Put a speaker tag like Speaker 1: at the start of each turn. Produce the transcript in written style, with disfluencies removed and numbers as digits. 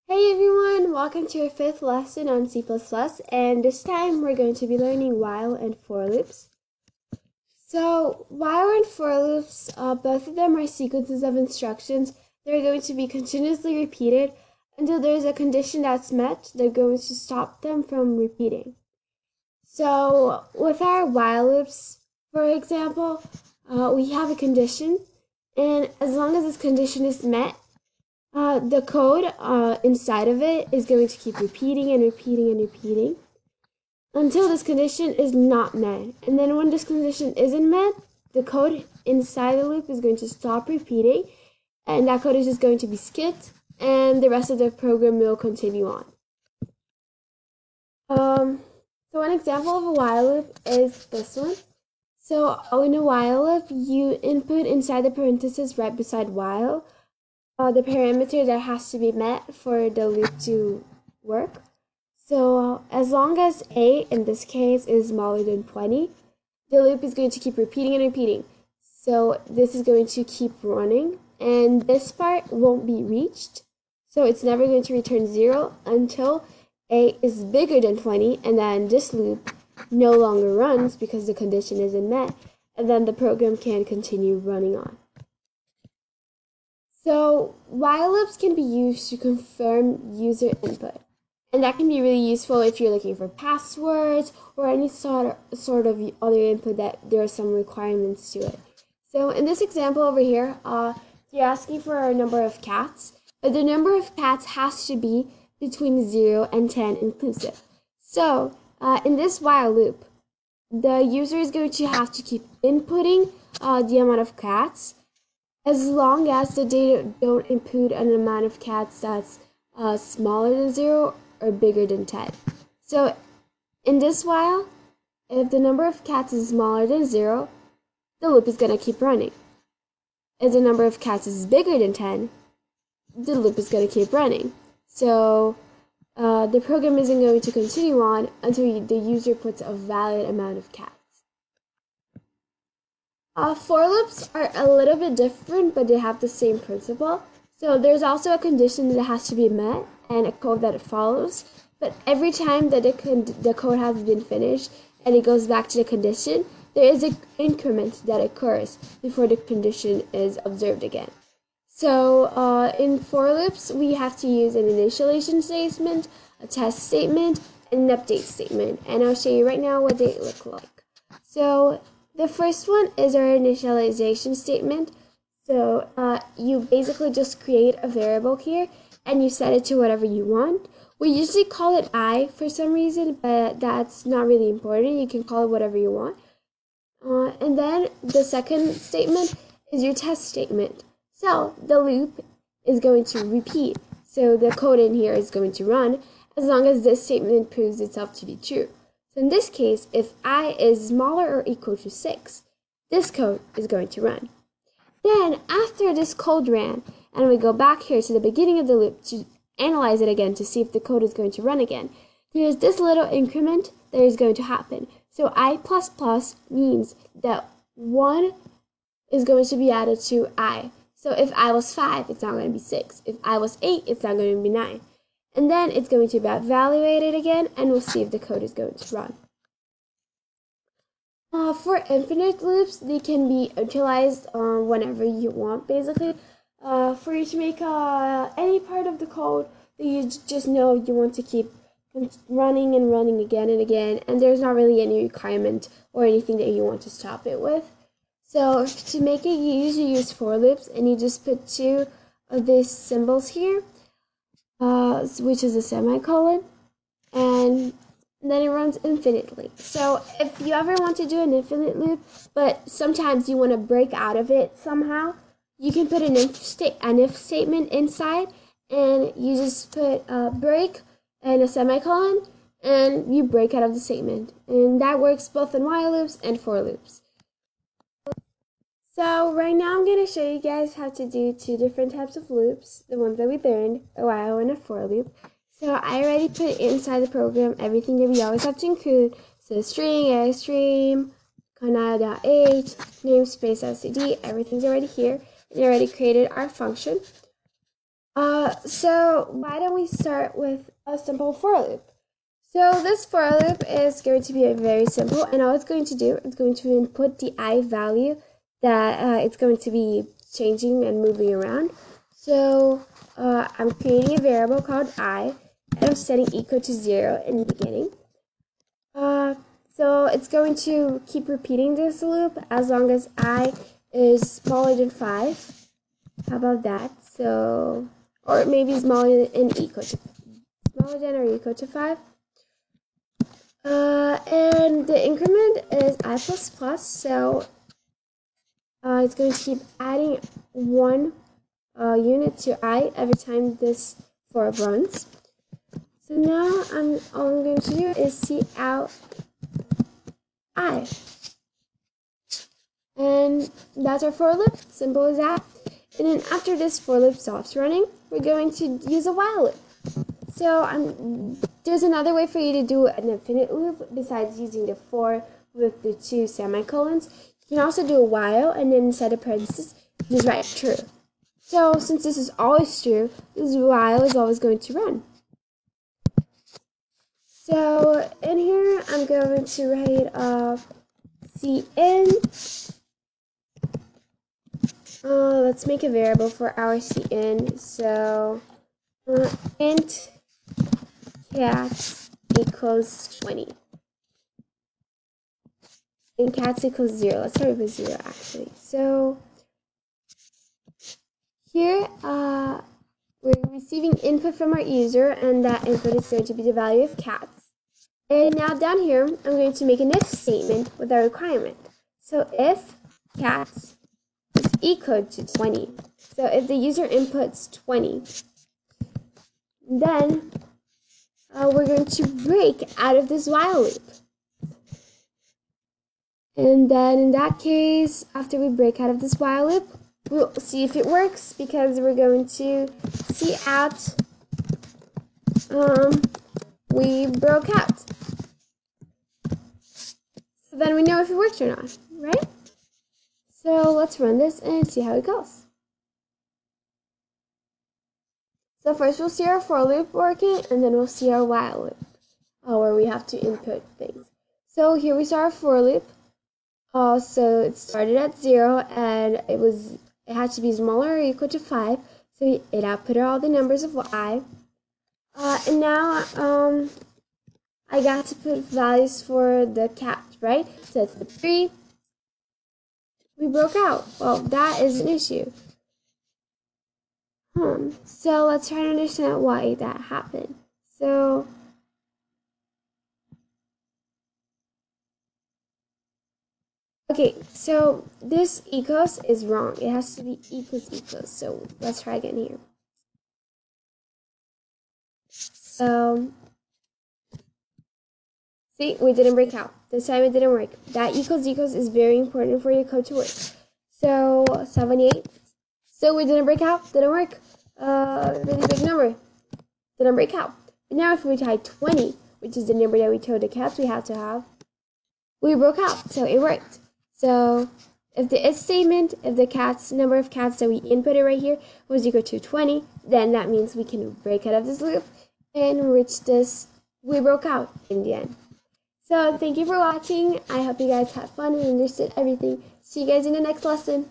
Speaker 1: Hey everyone, welcome to our fifth lesson on C++, and this time we're going to be learning while and for loops. So while and for loops, both of them are sequences of instructions. They're going to be continuously repeated until there's a condition that's met. They're going to stop them from repeating. So with our while loops, for example, we have a condition, and as long as this condition is met, the code inside of it is going to keep repeating and repeating and repeating until this condition is not met. And then when this condition isn't met, the code inside the loop is going to stop repeating, and that code is just going to be skipped, and the rest of the program will continue on. So one example of a while loop is this one. So in a while loop, you input inside the parentheses right beside while the parameter that has to be met for the loop to work. So as long as a, in this case, is smaller than 20, the loop is going to keep repeating and repeating. So this is going to keep running, and this part won't be reached. So it's never going to return 0 until a is bigger than 20, and then this loop no longer runs because the condition isn't met, and then the program can continue running on. So while loops can be used to confirm user input, and that can be really useful if you're looking for passwords or any sort of other input that there are some requirements to it. So in this example over here, you're asking for a number of cats, but the number of cats has to be between 0 and 10 inclusive. So in this while loop, the user is going to have to keep inputting the amount of cats, as long as the data don't input an amount of cats that's smaller than 0 or bigger than 10. So in this while, if the number of cats is smaller than 0, the loop is going to keep running. If the number of cats is bigger than 10, the loop is going to keep running. So the program isn't going to continue on until the user puts a valid amount of cats. For loops are a little bit different, but they have the same principle. So there's also a condition that has to be met and a code that it follows. But every time that the code has been finished and it goes back to the condition, there is an increment that occurs before the condition is observed again. So in for loops, we have to use an initialization statement, a test statement, and an update statement. And I'll show you right now what they look like. So the first one is our initialization statement. So you basically just create a variable here and you set it to whatever you want. We usually call it I for some reason, but that's not really important. You can call it whatever you want. And then the second statement is your test statement. So the loop is going to repeat. So the code in here is going to run as long as this statement proves itself to be true. So in this case, if I is smaller or equal to 6, this code is going to run. Then after this code ran, and we go back here to the beginning of the loop to analyze it again to see if the code is going to run again, there's this little increment that is going to happen. So I++ means that 1 is going to be added to I. So if I was 5, it's not going to be 6. If I was 8, it's not going to be 9. And then it's going to be evaluated again, and we'll see if the code is going to run. For infinite loops, they can be utilized whenever you want, basically. For you to make any part of the code that you just know you want to keep running and running again and again, and there's not really any requirement or anything that you want to stop it with. So to make it, you usually use for loops, and you just put two of these symbols here, which is a semicolon, and then it runs infinitely. So if you ever want to do an infinite loop, but sometimes you want to break out of it somehow, you can put an if statement inside, and you just put a break and a semicolon, and you break out of the statement. And that works both in while loops and for loops. So right now I'm going to show you guys how to do two different types of loops, the ones that we learned, a while and a for loop. So I already put inside the program everything that we always have to include. So string, ArrayStream, Canada.h, namespace, LCD, everything's already here. And I already created our function. So why don't we start with a simple for loop? So this for loop is going to be very simple, and all it's going to do is going to input the I value that it's going to be changing and moving around. So I'm creating a variable called I, and I'm setting equal to 0 in the beginning. So it's going to keep repeating this loop as long as I is smaller than 5. How about that? So, or maybe smaller than or equal to 5. And the increment is I plus plus, so it's going to keep adding 1 unit to I every time this for runs. So now all I'm going to do is see out I. And that's our for loop, simple as that. And then after this for loop stops running, we're going to use a while loop. So there's another way for you to do an infinite loop besides using the for with the 2 semicolons. You can also do a while, and then inside of parentheses, just write true. So since this is always true, this while is always going to run. So in here, I'm going to write cin. Let's make a variable for our cin. So int cats equals 20. And cats equals 0. Let's start with 0 actually. So here we're receiving input from our user, and that input is going to be the value of cats. And now down here, I'm going to make an if statement with our requirement. So if cats is equal to 20. So if the user inputs 20, then we're going to break out of this while loop. And then in that case, after we break out of this while loop, we'll see if it works, because we're going to see out we broke out. So then we know if it works or not, right? So let's run this and see how it goes. So first we'll see our for loop working, and then we'll see our while loop, where we have to input things. So here we saw our for loop. So it started at 0, and it had to be smaller or equal to 5. So it outputted all the numbers of I. And now I got to put values for the cat, right? So it's the 3. We broke out. Well, that is an issue. So let's try to understand why that happened. So okay, so this equals is wrong. It has to be equals. So let's try again here. So see, we didn't break out. This time it didn't work. That equals is very important for your code to work. So 78. So we didn't break out. Didn't work. Really big number. Didn't break out. But now if we try 20, which is the number that we told the cats we had to have, we broke out. So it worked. So if the if statement, if the number of cats that we inputted right here was equal to 20, then that means we can break out of this loop and reach this. We broke out in the end. So thank you for watching. I hope you guys had fun and understood everything. See you guys in the next lesson.